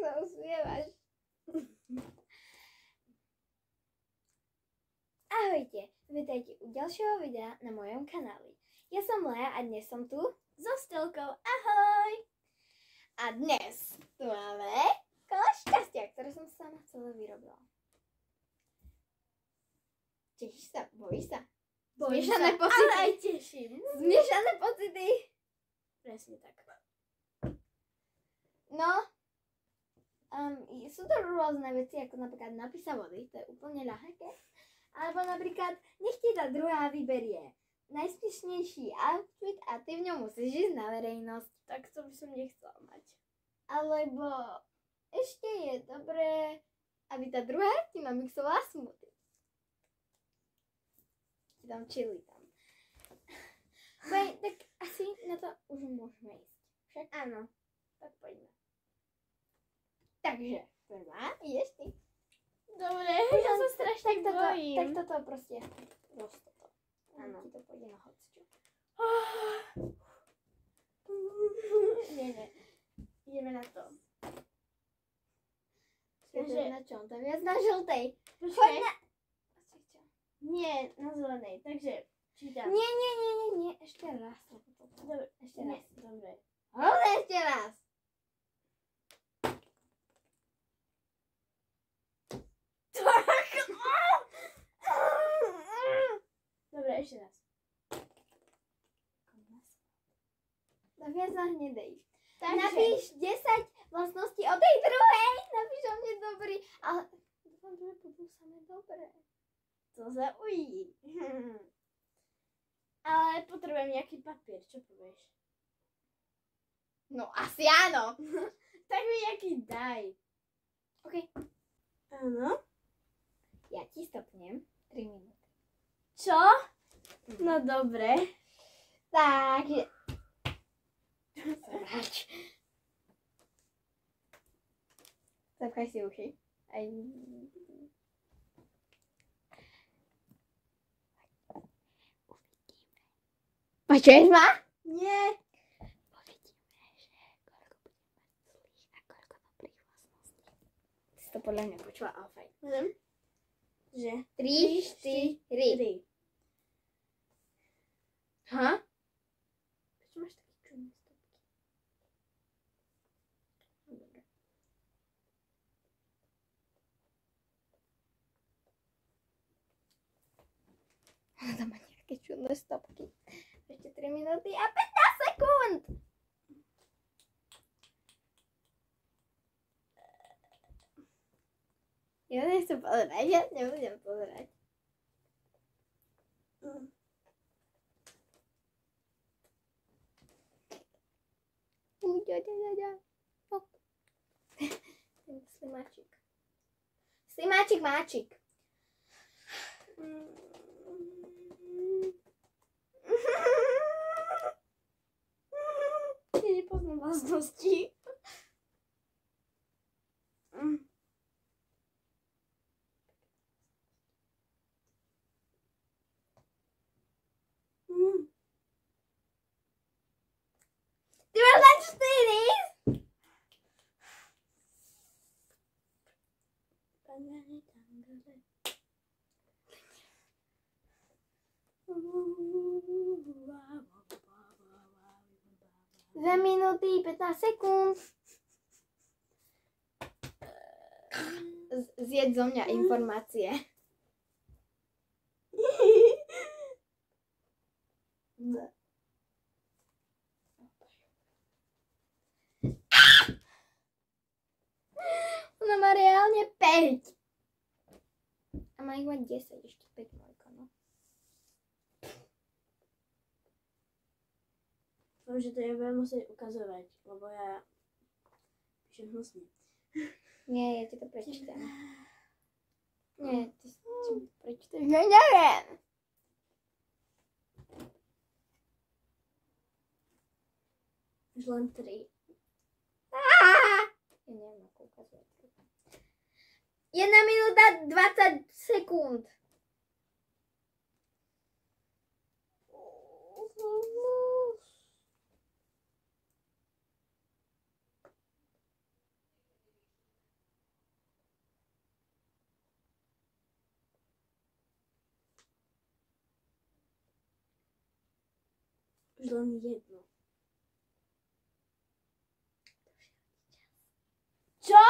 sa usmievaš. Ahojte, vítajte u ďalšieho videa na mojom kanáli. Ja som Lea a dnes som tu so Stelkou. Ahoj! A dnes tu máme kolo šťastia, ktoré som sama celé vyrobila. Tešíš sa? Bojíš sa? Zmiešané pocity. Ale aj teším. Zmiešané pocity. Presne tak. No, sú to rôzne veci, ako napríklad napisa vody, to je úplne ľahké. Alebo napríklad, nech ti tá druhá vyberie najsmiešnejší outfit a ty v ňom musíš ísť na verejnosť. Tak to by som nechcela mať. Alebo ešte je dobré, aby tá druhá ti namixovala smoothie. Ti tam chili tam. Tak asi na to už môžeme ísť. Však? Áno. Tak poďme. Takže, prvá, ideš ty. Dobre, ja sa strašne bojím. Tak toto proste roztoto. Áno. Ti to pôjde na hocčo. Nie. Ideme na to. Takže na čom? To viac na žltej. Poď Počkaj. na... Nie, na zelenej. Takže, čítam. Nie. Ešte raz. Dobre, Ešte nie. raz. Dobre. Ale ešte raz. Dobre, ešte raz. No viac na hnedej. Takže, Napíš 10 vlastností o tej druhej. Napíš o mne dobrý. Ale dúfam, že budú samé dobré. to sa uvidí. Ale potrebujem nejaký papier, čo povieš? No asi áno. Tak mi nejaký daj. OK. Áno. Ja ti stopnem 3 minúty. Čo? No dobre. Takže... Zrač. Zapchaj si uši. Aj... Počuješ ma? Nie. Uvidíme, že koľko budeme mať zlých a koľko dobrých vlastností. Ty si to podľa mňa počula, ale fajn. Že? 3, 4. Ha? Prečo máš taký čudný stopky? Dobre. Ale tam má nejaké čudné stopky. Ešte 3 minúty a 15 sekúnd. Ja nechcem pozerať, ja nebudem pozerať. Ten slimáčik. Slimáčik máčik. Ja nepoznám vlastnosti. Ty máš na 4? Dve minúty, 15 sekúnd. Zjedz zo mňa informácie. Ona má reálne 5. A má ich mať 10, ešte 5 mojka, no. Dúfam, že to nebudem musieť ukazovať, lebo ja píšem hnusne. Nie, ja ti to prečítam. Nie, ty si to prečítaš. No neviem. Už len 3. Ja neviem, ako ukazovať. 1 minúta 20 sekúnd. Už len jedno. Čo?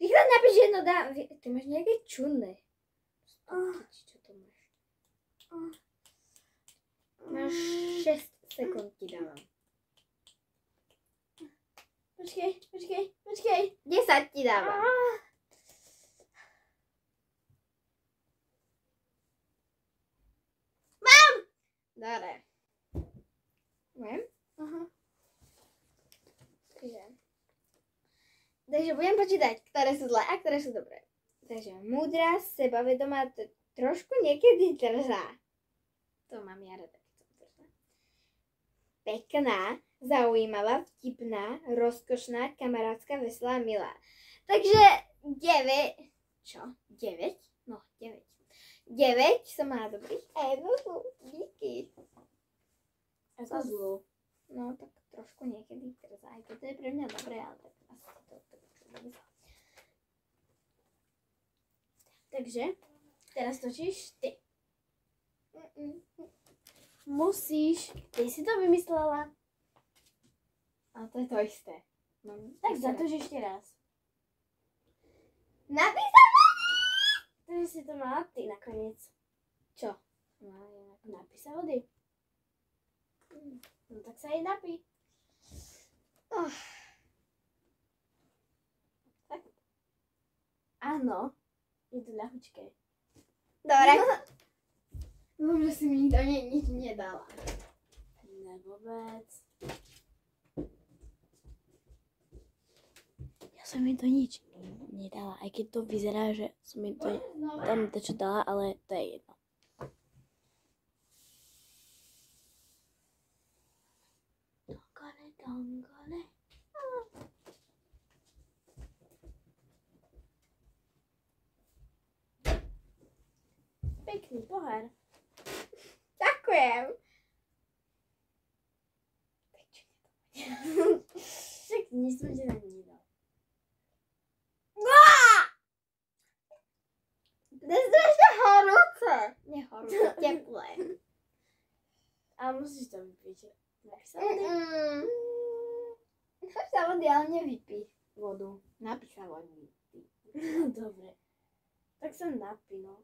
Rýchlo napíš jedno dá. Ty máš nejaké čudné. Čo to máš? Máš 6 sekúnd ti dávam. Počkej. 10 ti dávam. Mám! Dobre. Viem? Aha. Takže budem počítať, ktoré sú zlé a ktoré sú dobré. Takže múdra, sebavedomá, trošku niekedy drzá. To mám ja rada, keď som drzá. Pekná, zaujímavá, vtipná, rozkošná, kamarátska, veselá, milá. Takže 9. Čo? 9? No, 9. 9 som mala dobrých a jednu zlú. Díky. A to zlú. No, tak trošku niekedy drzá. Aj toto je pre mňa dobré, ale tak asi to nemyslím. Takže, teraz točíš ty. Musíš. Ty si to vymyslela. A to je to isté. No, Tak zatoč ešte raz. Napísané! Takže si to mala ty nakoniec. Čo? Napí sa vody. No tak sa jej napí. Tak. Áno. Je to ľahučké. Dobre. Možno si mi to nič nedala. Ne vôbec. Ja som mi to nič nedala. Aj keď to vyzerá, že som mi to tam čo dala, ale to je jedno. Dongole. Pekný pohár. Ďakujem. Však nič som ti tam nedal. To je strašne horúce. Nie horúce, teplé. Ale musíš to vypiť. Napíš sa vody, ale nevypí vodu. Napíš sa vody. Dobre. Tak sa napí, no.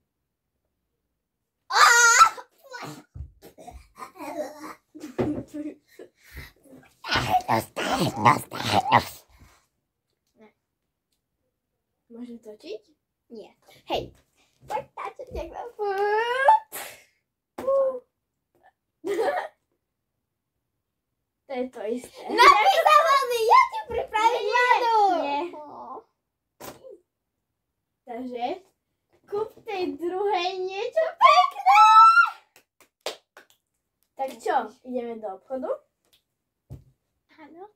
Môžem točiť? Nie. Hej. Tak táčať niekto. To je to isté. Napíš sa vody, ja ti pripravím vodu. Nie. Takže kúp tej druhej niečo pekné. Tak čo, ideme do obchodu? Áno.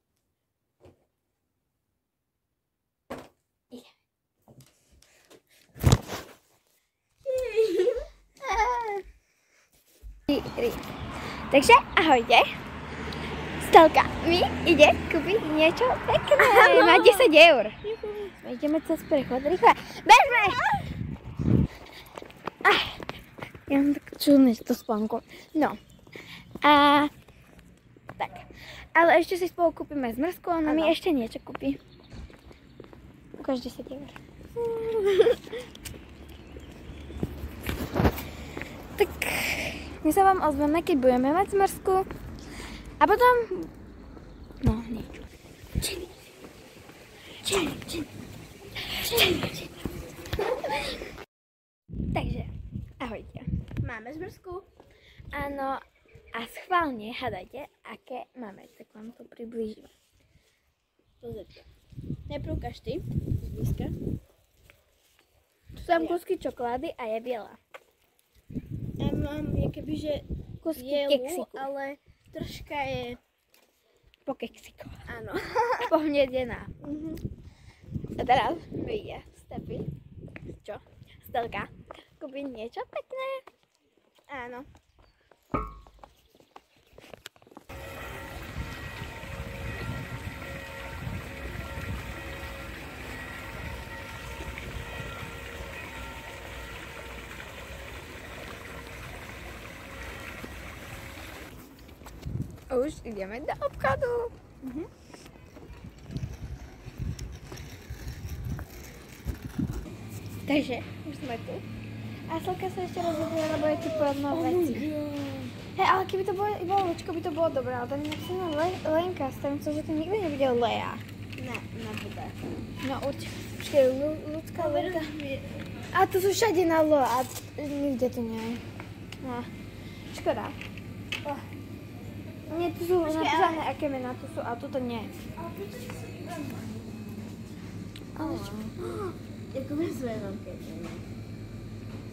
Takže ahojte. Stelka mi ide kúpiť niečo pekné. Má 10 eur. Ideme cez prechod rýchle. Bežme! Ja mám tak čudné to spánko. No. A tak. Ale ešte si spolu kúpime zmrzku, ona mi ešte niečo kúpi. Ukáž 10 eur. Tak my sa vám ozveme, keď budeme mať zmrzku. A potom... No, niečo. Takže, ahojte. Máme zmrzku. Áno, a schválne hádajte, aké máme. Tak vám to priblížim. Pozrite. Najprv ukáž ty, zblízka. Tu sú kúsky čokolády a je biela. Ja mám kebyže Kúsky bielu, keksiku. ale troška je... Po keksiku. Áno. Pohnedená. A teraz vyjde Stefy. Čo? Stelka. Kúpi niečo pekné. Áno. Už ideme do obchodu. Takže, už sme tu. A Slka sa ešte rozhoduje, lebo je tu plno veci. Hej, ale keby to bolo iba Lučko, by to bolo dobré, ale tam je napísaná Lenka, stavím sa, že to nikdy nebude Lea. Ne, nebude. No určite. Počkej, Lucka, Lenka. A to sú všade na L a nikde to nie je. No, škoda. Nie, tu sú napísané, aké mená tu sú, a tuto nie. Ale čo? Jako my sme veľké.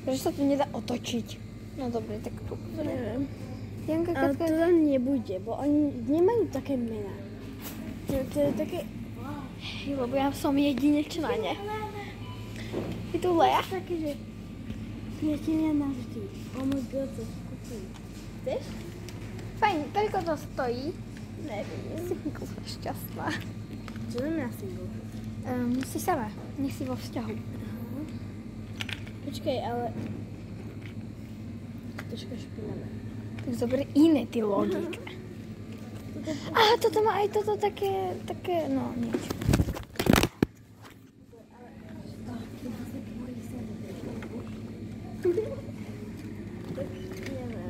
Prečo sa tu nedá otočiť? No dobre, tak tu. Neviem. Janka, Ale Katka. to tam nebude, bo oni nemajú také mená. To je také... Lebo ja som jedinečná, ne? Je tu Lea? Také, že... Priatelia navždy. Oh my god, to kúpim. Chceš? Fajn, koľko to stojí? Neviem. Single, som šťastná. Čo znamená single? Si sama, nech si vo vzťahu. Počkej, ale... Troška špinavé. Tak zober iné ty logika. Aha, toto má aj toto také, no nič.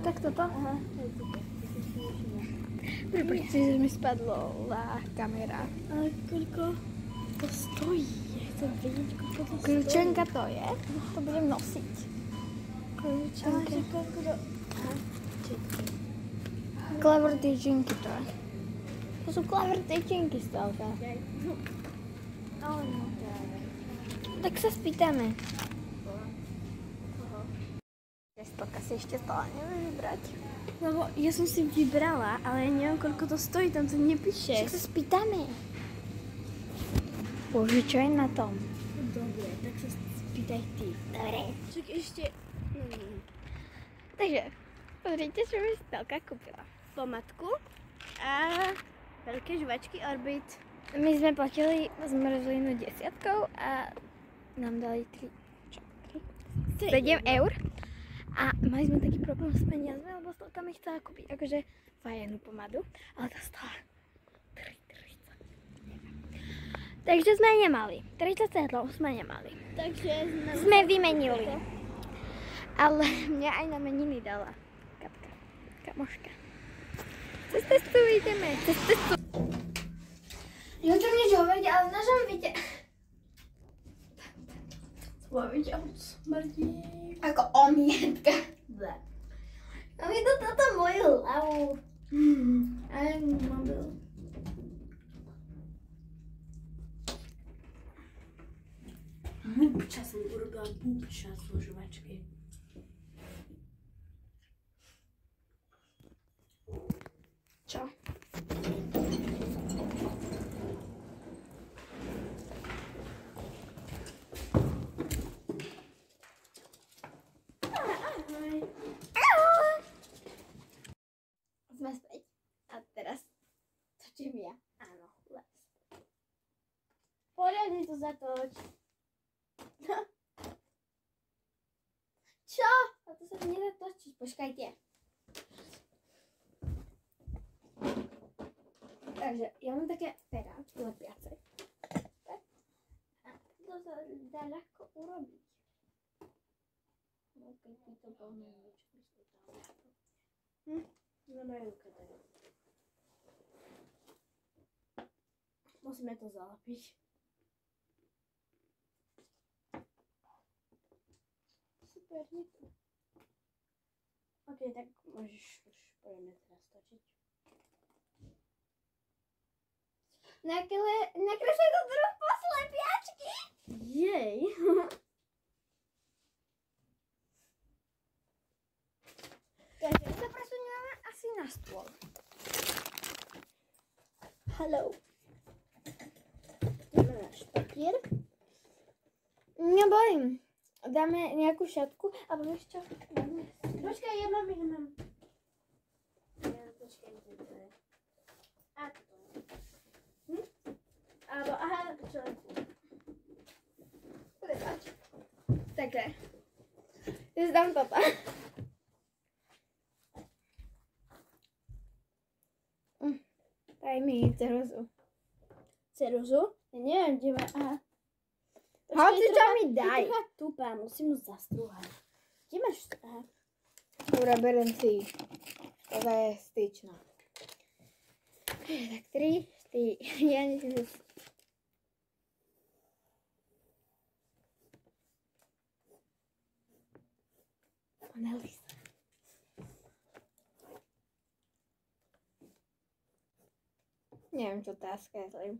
Tak toto? Aha. Prepačte, že mi spadla kamera. Ale koľko to stojí? Ja chcem vedieť, koľko to stojí. Kľúčenka to je, to budem nosiť. Ale Kľúčenka. že koľko to... Aha, čekaj. Clever tyčinky to je. To sú clever tyčinky, Stelka. Ale no, práve. Tak sa spýtame. Stelka si ešte stále nevie vybrať. Lebo ja som si vybrala, ale ja neviem, koľko to stojí, tam to nepíše. Však sa spýtame. Bože, čo je na tom? Dobre, tak sa spýtaj ty. Dobre. Čak ešte... Takže, pozrite, čo mi Stelka kúpila. Pomadku a veľké žvačky Orbit. My sme platili zmrzlinu 10 a nám dali 7 eur. A mali sme taký problém s peniazmi, lebo Stelka mi chcela kúpiť akože fajenú pomadu, ale tá stála 3,30. Takže sme nemali. 30 centov sme nemali. Takže Sme vymenili. Ale mňa aj na meniny dala Katka, kamoška. Cez testu ideme, cez testu. Nechcem nič hovoriť, ale v našom vite... Slaviť a smrdí. Ako omietka. Ble. A mi to toto moju hlavu. Aj mobil. Búbča som urobila búbča zo žvačky. Čo? Sme späť. A teraz točím ja. Áno, les. Poriadne to zatoč. Čo? A to sa nedá točiť. Počkajte. Takže ja mám také pera lepiace. A to sa dá ľahko urobiť. No, keď by to bol niečo, by ste to No moja ruka dajú. Musíme to zalepiť. Super, je to. Ok, tak môžeš už pojeme teraz točiť. Nakreslej to druh poslepiačky. Jej. Takže sa presunieme asi na stôl. Hello. Dáme náš papier. Nebojím. Dáme nejakú šatku a povieš čo? Počkaj, ja mám. Počkaj, kde to je. A to je. Alebo, aha, čo je tu? Prepáč. Takhle. Ja si dám toto. Daj mi ceruzu. Ceruzu? Ja neviem, kde má... Aha. Hoci čo mi daj. Je trocha tupá, musím ju zastrúhať. Kde máš... Aha. Dobre, berem si. Toto je styčná. Tak 3, 4, ja nesem... Mona Lisa. Neviem, čo tá skreslím.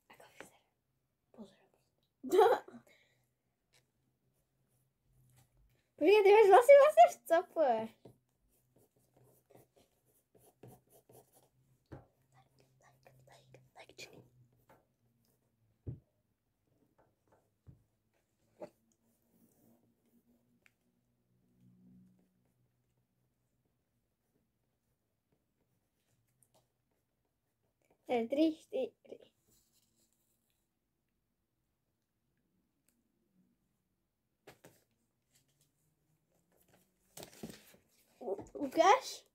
Ako vyzerá? Pozor. Počkaj, ty máš vlastne v cope. Tak 3, 4. Ukáž?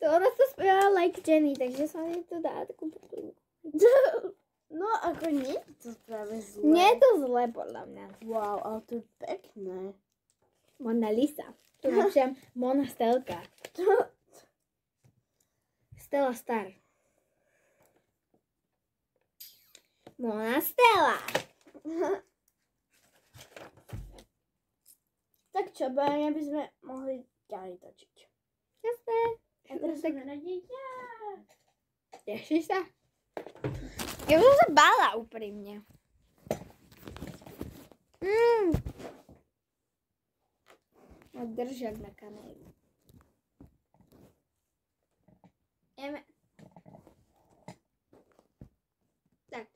To ona to spievala Like Jenny, takže sa mi to dá takú podporu. No, ako nie je to práve zlé. Nie je to zlé, podľa mňa. Wow, ale to je pekné. Mona Lisa. Tu napíšem Mona Stelka. Stella Star. Mona Stella. Tak čo, báňa by sme mohli ďalej točiť. Jasné. A teraz Tak sme radi ja. tešíš sa? Ja už som sa bála úprimne. Držak na kameru. Ideme. Tak.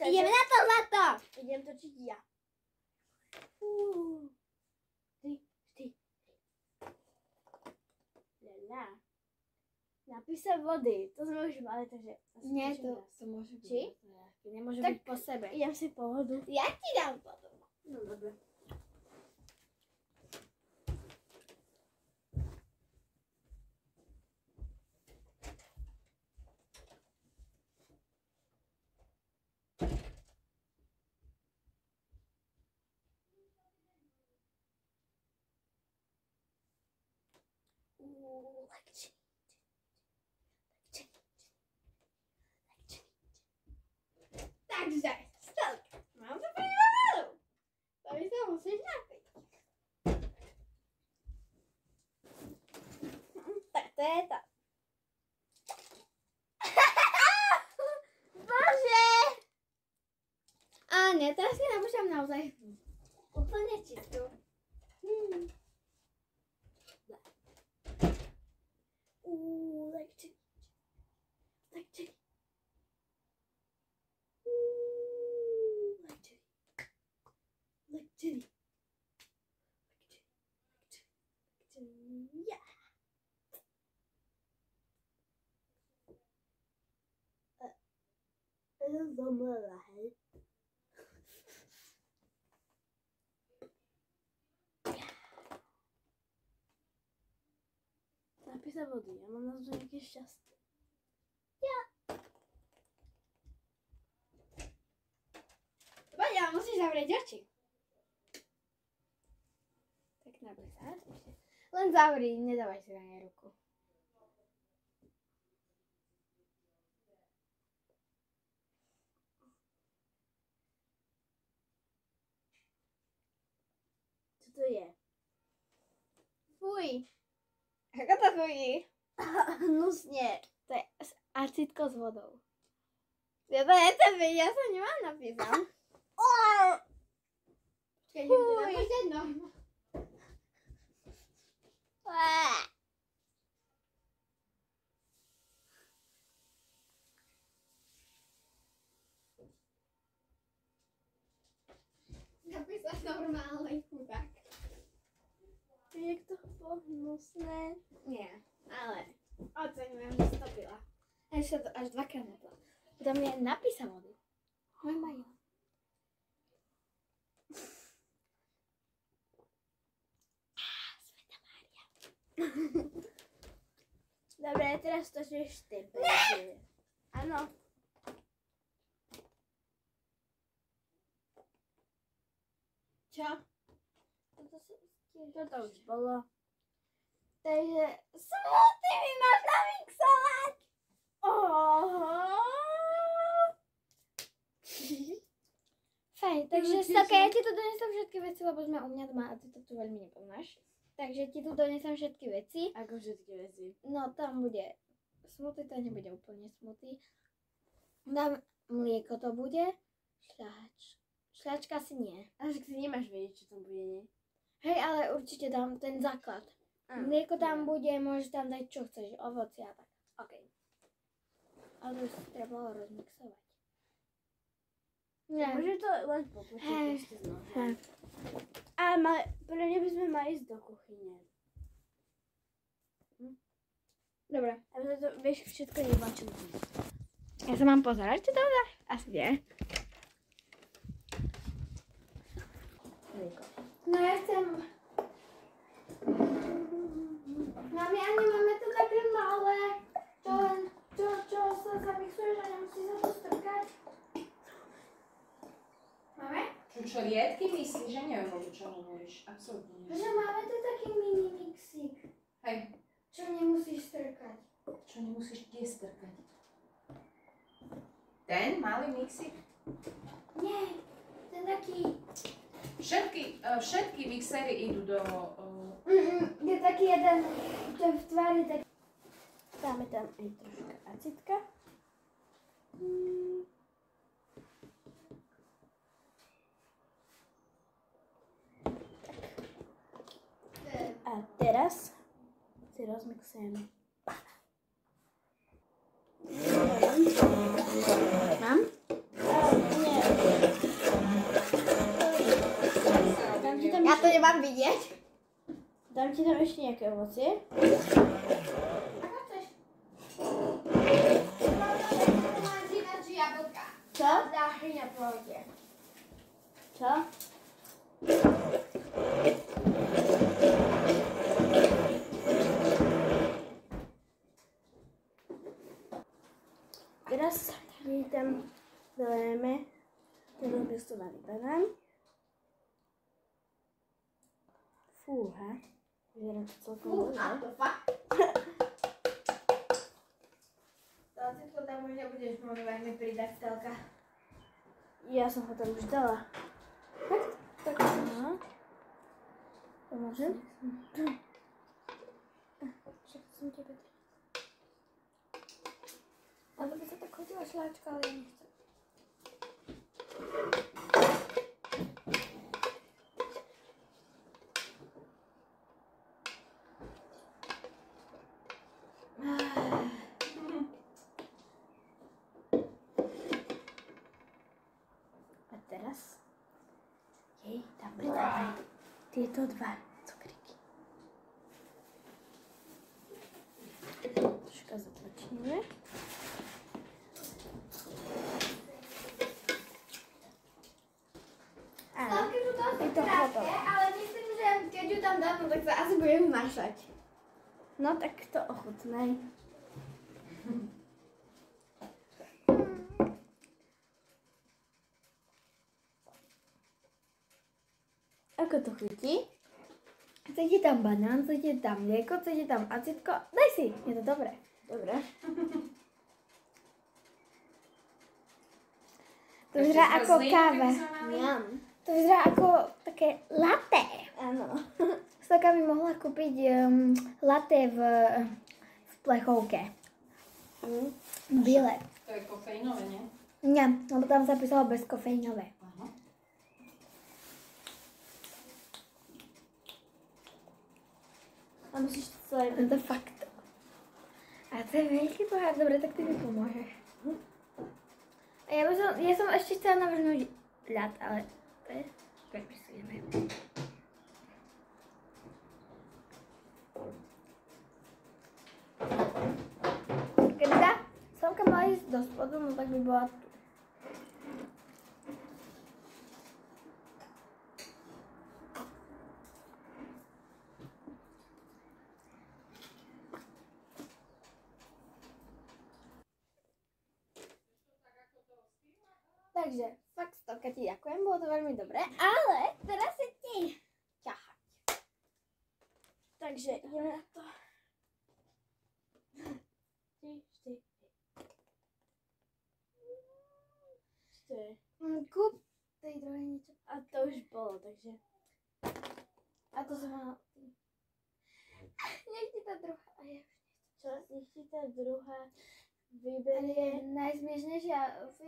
Ideme na to zlato! Idem točiť ja. Ty. Lala. Napísať vody. To sme už mali, takže... Nie, to môže byť. Či? Nemôže Tak byť po sebe. idem si po vodu. Ja ti dám potom. No dobre. Takže, Stelka, mám to pripravenú. To by sa musíš napiť. Tak to je to. Bože! A nie, teraz si napúšťam naozaj úplne čistú. Like Jenny. Like Jenny. Like Jenny. Like Jenny. Like Jenny. Yeah. Zomrela, hej. Napij sa vody, ja mám na to nejaké šťastie. Poďa, musíš zavrieť oči. Tak napríklad ešte. Len zavri, nedávaj si na nej ruku. Čo to je? Fuj. Ako to fují? Hnusne. To je acidko s vodou. Ja to nechcem byť, ja sa nemám napísať. Keď idem ti napísať, no. Napísať normálny chudák. Jak to bolo hnusné. Nie, ale oceňujem, že si to pila. Ešte to až dvakrát nepila. Potom je napísa vodu. Normálne. Sveta Mária. Dobre, teraz točíš ty. Ne! Áno. Čo? Toto už bolo. Takže smoothie mi máš namixovať! Fajn, takže Stelka, ja ti tu donesem všetky veci, lebo sme u mňa doma a ty to tu veľmi nepoznáš. Takže ti tu donesem všetky veci. Ako všetky veci? No tam bude smoothie, to nebude úplne smoothie. Dám mlieko to bude. Šľačka si nie. A však si nemáš vedieť, čo tam bude, nie? Hej, ale určite dám ten základ. Mlieko tam bude, môžeš tam dať čo chceš, ovoci a tak. OK. Ale to už si treba rozmixovať. Nie. Môže to len popustiť Hej. ešte znova. Ale pre ne by sme mali ísť do kuchyne. Dobre. Aby to, vieš, všetko nebačilo. Ja sa mám pozerať, či to dáš? Asi nie. No ja chcem... Mami, ani máme to také malé. Čo sa zamixuješ a nemusí sa to strkať? Máme? Čo riedky myslíš, že neviem, o čo hovoríš. Absolútne Že neviem. máme tu taký mini mixík. Hej, Čo nemusíš strkať. čo nemusíš kde strkať. Ten malý mixík? Nie, ten taký... Všetky mixéry idú do... Je taký jeden, čo v tvári tak... Dáme tam aj troška acitka. A teraz si rozmixujeme. Mám? Nie. Dám ti tam Ja to nemám vidieť. Dám ti tam ešte nejaké ovocie. Ako chceš? Mám ináč jablka. Čo? Záhryňa pôjde. Čo? Teraz mi tam dolejeme ten rozmixovaný banán. Fúha. Vyzerá to celkom dobre. to fakt. To acetko tam už nebudeš môcť veľmi pridať, Stelka. Ja som ho tam už dala. Tak. Aha. Pomôžem? Však som tebe dala. Ale by sa tak chodila šláčka, ale ja nechcem. A teraz jej tam pridávaj tieto dva cukríky. Troška zatlačíme. Stelky sú dosť Je to krátke, hotové. ale myslím, že keď ju tam dám, no tak sa asi budem znašať. No tak to ochutnaj. Ako to chutí? Chcete tam banán, chcete tam mlieko, chcete tam acitko? Daj si, je to dobré. Dobre. To vyzerá ako káva. Miam. To vyzerá ako také latte. Áno. Stelka by mohla kúpiť latte v plechovke. Biele. To je kofeínové, nie? Nie, lebo tam zapísalo bezkofeínové. Aha. A musíš to celé... To je fakt. A to je veľký pohár, dobre, tak ty mi pomôžeš. A ja som ešte chcela navrhnúť ľad, ale to je... Prepisujeme. Keby tá Stelka mala ísť do spodu, no tak by bola tu. Takže fakt stovka ti ďakujem, bolo to veľmi dobré, ale teraz si ti ťahať. Takže ideme na to. 3, 4. Čo to je? Kúp tej druhej niečo. A to už bolo, takže... A to som mala... Nech ti tá druhá... A ja už nechcem. Čo? Nech ti tá druhá Ale je vyberie... najsmiešnejšia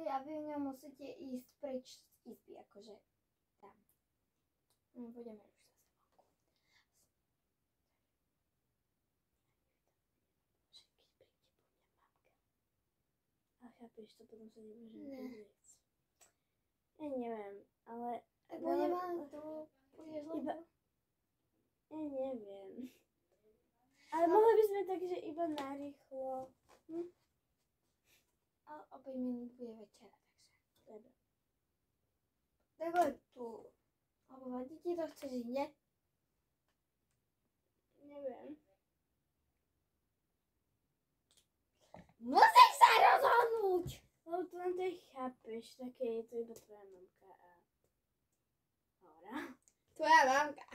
a vy v ňom musíte ísť preč z izby, akože tam. Budeme už zase vonku. A chápeš, to potom sa nemôžem Ne. pozrieť. Ja neviem, ale... Budeme len tu, budeš len Iba- tu. Ja neviem. Ale mohli by sme takže iba narýchlo. A o 5 minút bude večera, takže. Dobre. Takhle tu. Alebo vadí ti to, chceš inde? Neviem. Musíš sa rozhodnúť! Lebo to len tak chápeš, také je to iba tvoja mamka a... Hora. Tvoja mamka.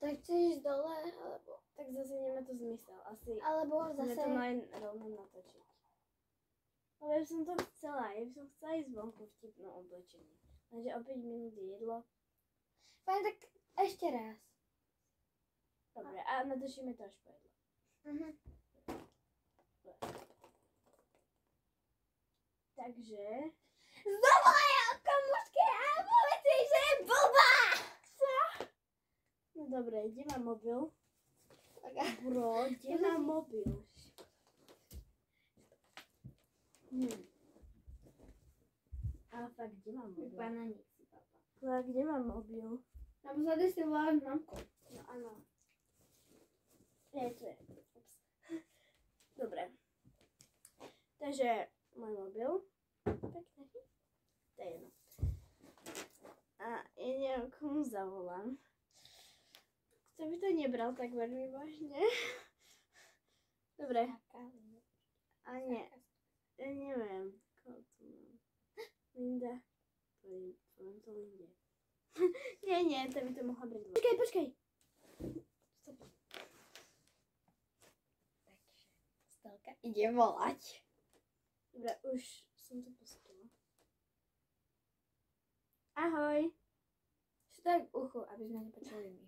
Tak chceš ísť dole, alebo... Tak zase nemá to zmysel. Asi Alebo sme zase... to mali rovno natočiť. Ale ja by som to chcela. Ja by som chcela ísť vonku v vtipnom oblečení. Lenže o 5 minút je jedlo. Fajn, tak ešte raz. Dobre, a natočíme to až po jedlo. Takže... Zavolaj kamoške a povedz jej, že je blbá! No dobre, kde mám mobil? Tak, Bro, kde mám mobil? Ale fakt, kde mám mobil? Bananík si, papa. Ale kde mám mobil? Naposledy si volala s mamkou. No áno. Je, tu je. Ups. Dobre. Takže môj mobil. Pekný. To je jedno. A ja neviem, komu zavolám. Kto by to nebral tak veľmi vážne? Dobre. A nie. Ja neviem. Koho tu mám? Linda. Poviem to Linde. Nie, to by to mohla byť. Počkaj. Stelka ide volať. Dobre, už som to pustila. Ahoj. Čo tak v uchu, aby sme nepočuli my.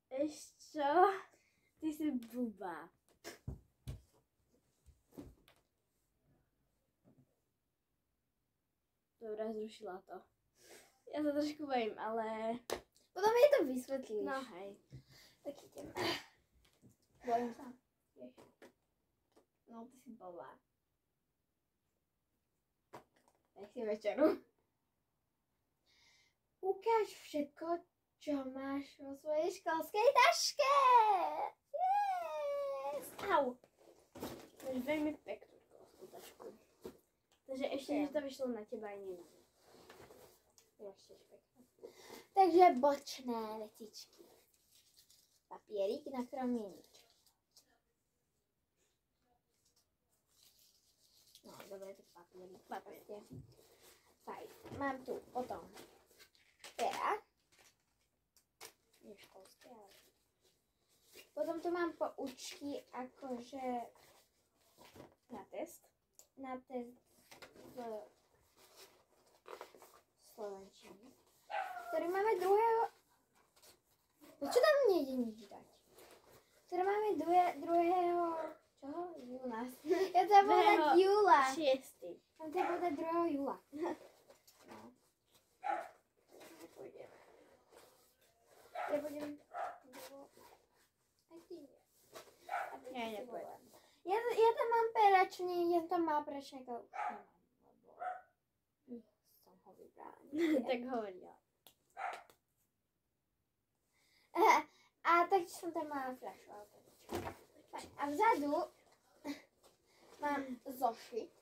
Ešte čo? Ty si blbá. Dobre, zrušila to. Ja sa trošku bojím, ale... Potom jej to vysvetlíš. No hej. Tak ideme. Bojím sa. No, ty si blbá. Tak si večeru. Ukáž všetko, čo máš vo svojej školskej taške. Yes! Au. Máš veľmi peknú školskú tašku. Takže ešte, že to vyšlo na teba aj nie na mňa. Ešte pekné. Takže bočné vecičky. Papierik, na ktorom je nič. No, dobre, tak papierik. Papier. Fajn. Mám tu potom pera. Nie školské, ale... Potom tu mám poučky, akože Na test. na test v slovenčine, ktorý máme druhého... Čo tam nejde nič dať? Ktorý máme druhého... Čoho? Júna. Ja chcem povedať júla. 6. Ja chcem povedať 2. júla. No. Nepôjdeme. Ja budem... Aj ty nie. Ja nepôjdem. Ja tam mám peračný, ja tam mám peračníka už nemám, lebo som ho vybrala. Tak hovorila. A tak som tam mala fľašu. A vzadu mám zošit.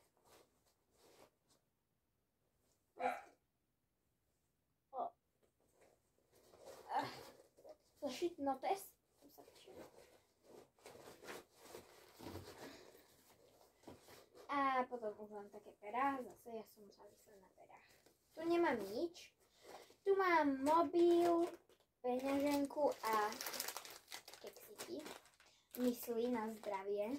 Zošit notes. A potom už mám také perá, zase ja som závislá na perách. Tu nemám nič. Tu mám mobil, peňaženku a keksiky. Myslí na zdravie.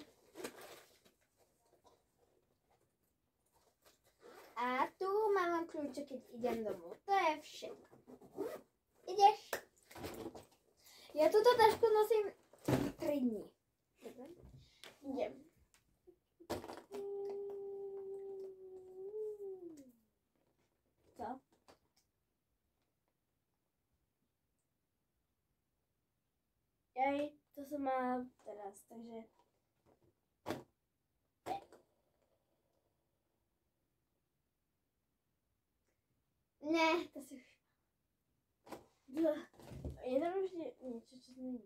A tu mám kľúče, keď idem domov. To je všetko. Ideš? Ja túto tašku nosím 3 dní. Dobre? Idem. Co? Jej, to som mala teraz, takže... Ne, to si už... Je tam už niečo, čo není.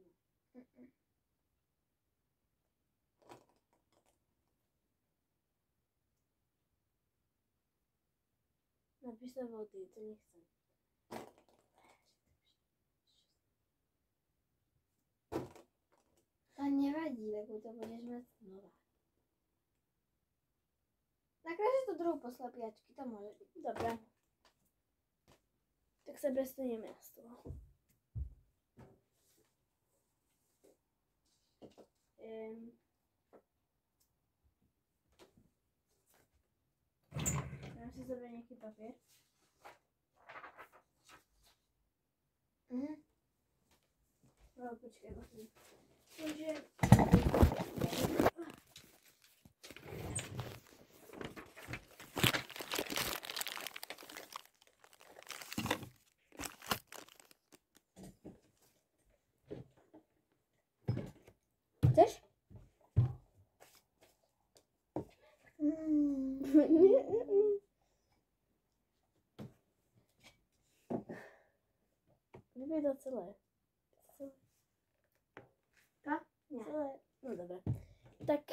Napíš sa vody, to nechcem. To nevadí, lebo to budeš mať znova. Nakrážeš tú druhú poslepiačky, to môže byť. Dobre. Tak sa prestaneme na stôl. Dám si zobrať nejaký papier. No, počkaj, musím. Takže... Chceš? Nebej to celé. Tak? Nie. Celé. No dobre. Tak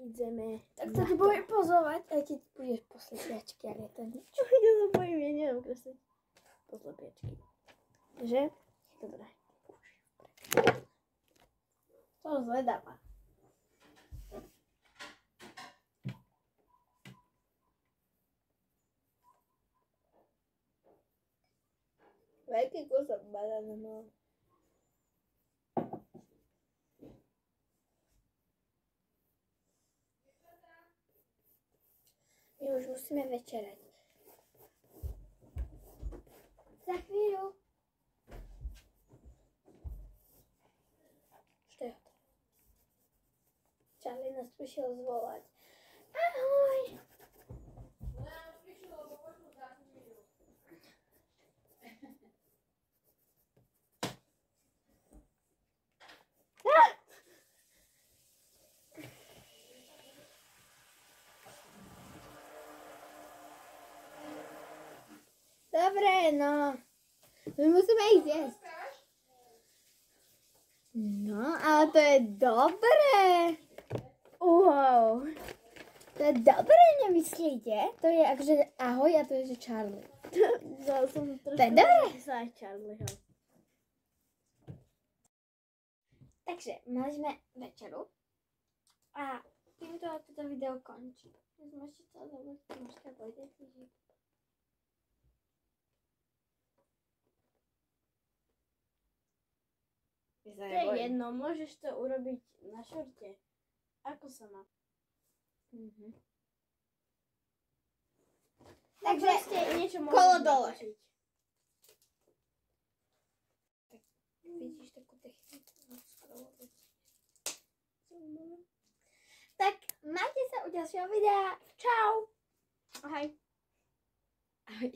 ideme. Tak sa ti budem pozovať, aj keď budeš poslepiačky, ale to nič. Ja sa bojím, ja neviem kresliť poslepiačky. Že? Dobre. To zvedáva. Veľký kúsok banána mám. My už musíme večerať. Za chvíľu. Čo je to? Charlie nás prišiel zvolať. Ahoj! Dobre, no. My musíme ísť jesť. No, ale to je dobré. Wow. To je dobré, nemyslíte? To je akože ahoj a to je že Charlie. Vzal som trošku... To je dobré. Sa aj Charlieho. Takže, mali sme večeru. A týmto toto video končí. Ja som ešte chcela zavolať Tomáška Vojtecha. To je jedno, môžeš to urobiť na šorte. Ako sa má? Takže niečo kolo dole. natočiť. Tak vidíš takú techniku. Tak majte sa u ďalšieho videa. Čau. Ahoj. Ahoj.